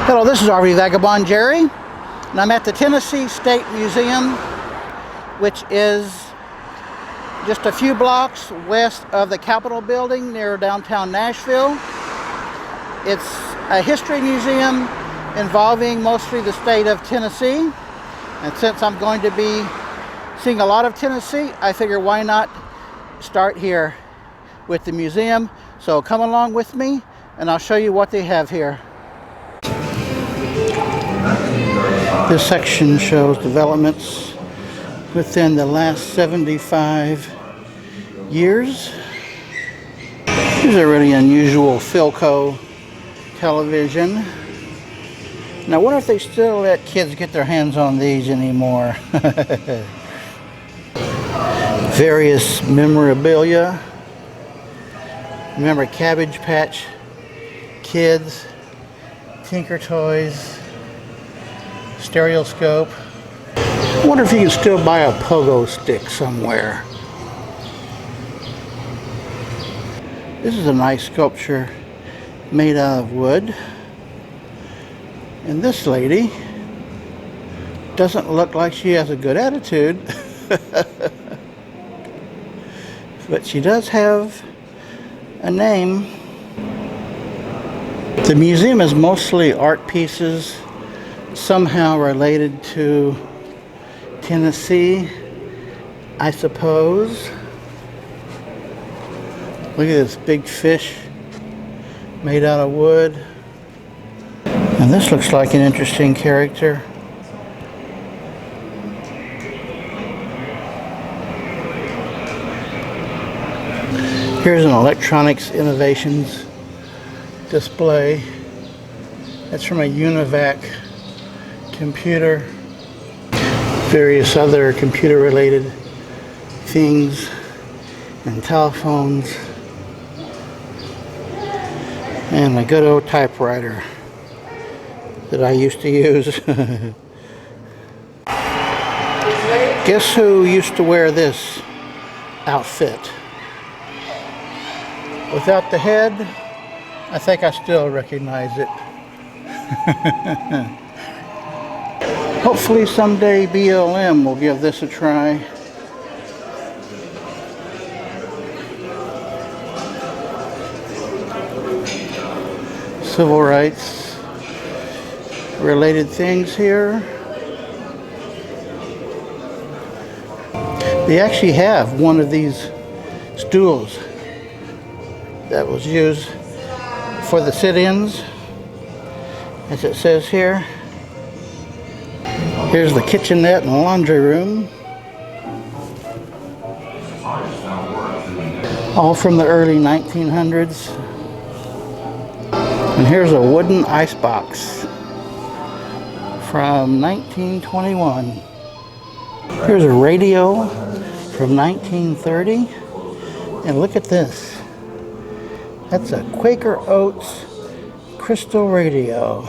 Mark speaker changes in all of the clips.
Speaker 1: Hello, this is RV Vagabond Jerry, and I'm at the Tennessee State Museum, which is just a few blocks west of the Capitol building near downtown Nashville. It's a history museum involving mostly the state of Tennessee, and since I'm going to be seeing a lot of Tennessee, I figure why not start here with the museum. So come along with me and I'll show you what they have here. This section shows developments within the last 75 years. Here's a really unusual Philco television. Now, I wonder if they still let kids get their hands on these anymore. Various memorabilia. Remember Cabbage Patch Kids, Tinker Toys, stereoscope. I wonder if you can still buy a pogo stick somewhere. This is a nice sculpture made out of wood. And this lady doesn't look like she has a good attitude. But she does have a name. The museum is mostly art pieces somehow related to Tennessee, I suppose. Look at this big fish made out of wood. And this looks like an interesting character. Here's an electronics innovations display. That's from a Univac computer. Various other computer related things and telephones. And a good old typewriter that I used to use. Guess who used to wear this outfit? Without the head, I think I still recognize it. Hopefully someday BLM will give this a try. Civil rights related things here. They actually have one of these stools that was used for the sit-ins, as it says here. Here's the kitchenette and laundry room. All from the early 1900s. And here's a wooden icebox from 1921. Here's a radio from 1930. And look at this. That's a Quaker Oats crystal radio.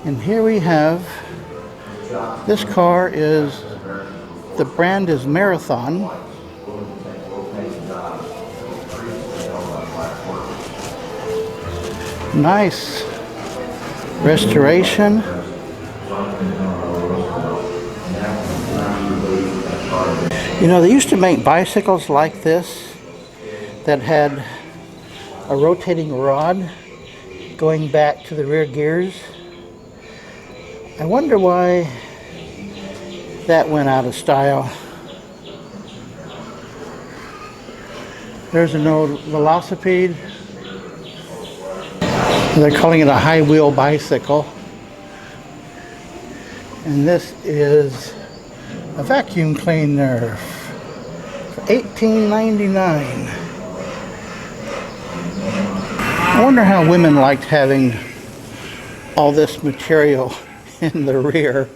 Speaker 1: And here we have, this car is, the brand is Marathon. Nice restoration. You know, they used to make bicycles like this that had a rotating rod going back to the rear gears. I wonder why that went out of style. There's an old velocipede. They're calling it a high wheel bicycle. And this is a vacuum cleaner for $18.99. I wonder how women liked having all this material in the rear.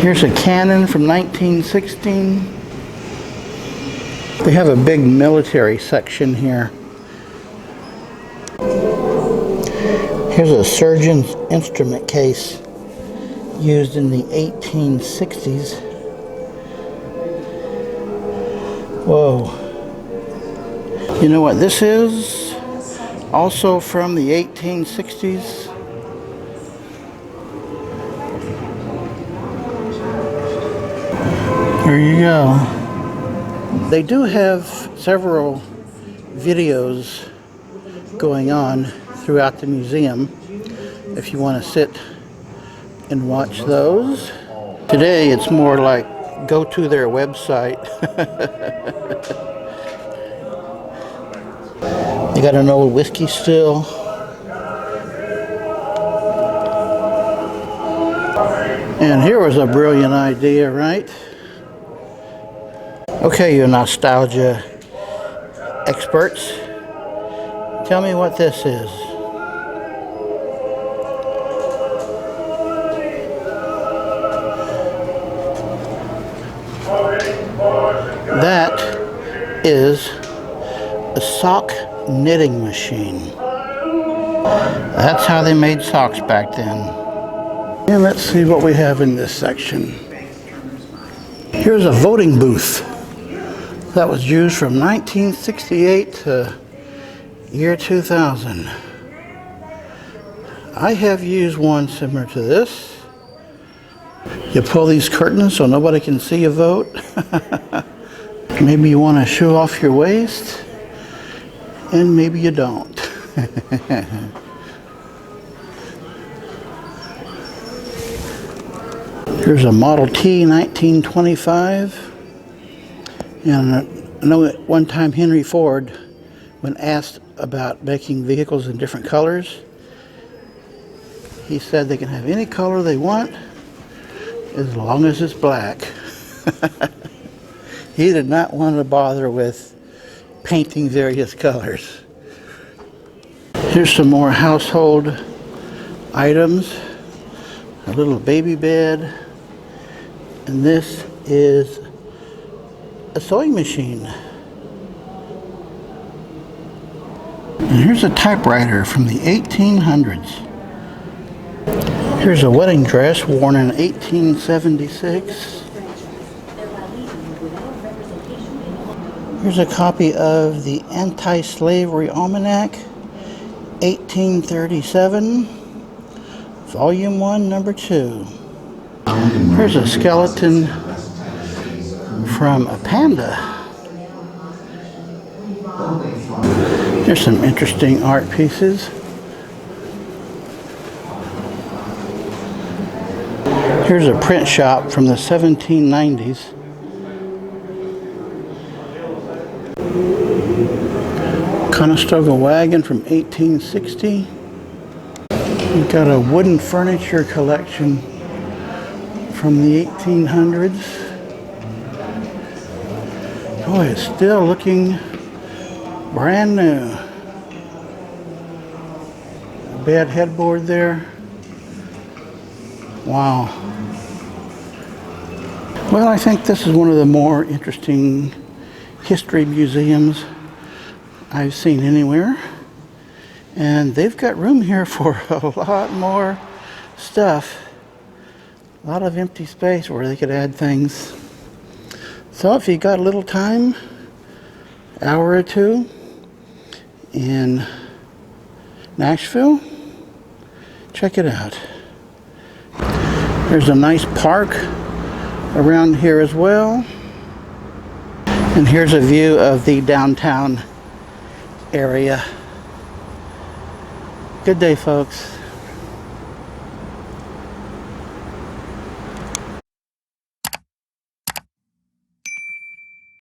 Speaker 1: Here's a Canon from 1916. They have a big military section here. Here's a surgeon's instrument case used in the 1860s. Whoa. You know what this is? Also from the 1860s. There you go. They do have several videos going on throughout the museum if you want to sit and watch those. Today it's more like go to their website. They got an old whiskey still. And here was a brilliant idea, right? Okay, you nostalgia experts, tell me what this is. That is a sock knitting machine. That's how they made socks back then. And let's see what we have in this section. Here's a voting booth that was used from 1968 to year 2000. I have used one similar to this. You pull these curtains so nobody can see you vote. Maybe you want to show off your waist, and maybe you don't. Here's a Model T 1925. And I know at one time Henry Ford, when asked about making vehicles in different colors, he said they can have any color they want as long as it's black. He did not want to bother with painting various colors. Here's some more household items. A little baby bed. And this is a sewing machine. And here's a typewriter from the 1800s. Here's a wedding dress worn in 1876. Here's a copy of the Anti-Slavery Almanac, 1837, Volume 1, Number 2. Here's a skeleton from a panda. There's some interesting art pieces. Here's a print shop from the 1790s. Conestoga wagon from 1860. We've got a wooden furniture collection from the 1800s. Boy, it's still looking brand new. A bed headboard there. Wow. Well, I think this is one of the more interesting history museums I've seen anywhere. And they've got room here for a lot more stuff. A lot of empty space where they could add things. So if you got a little time, hour or two in Nashville, check it out. There's a nice park around here as well. And here's a view of the downtown area. Good day, folks.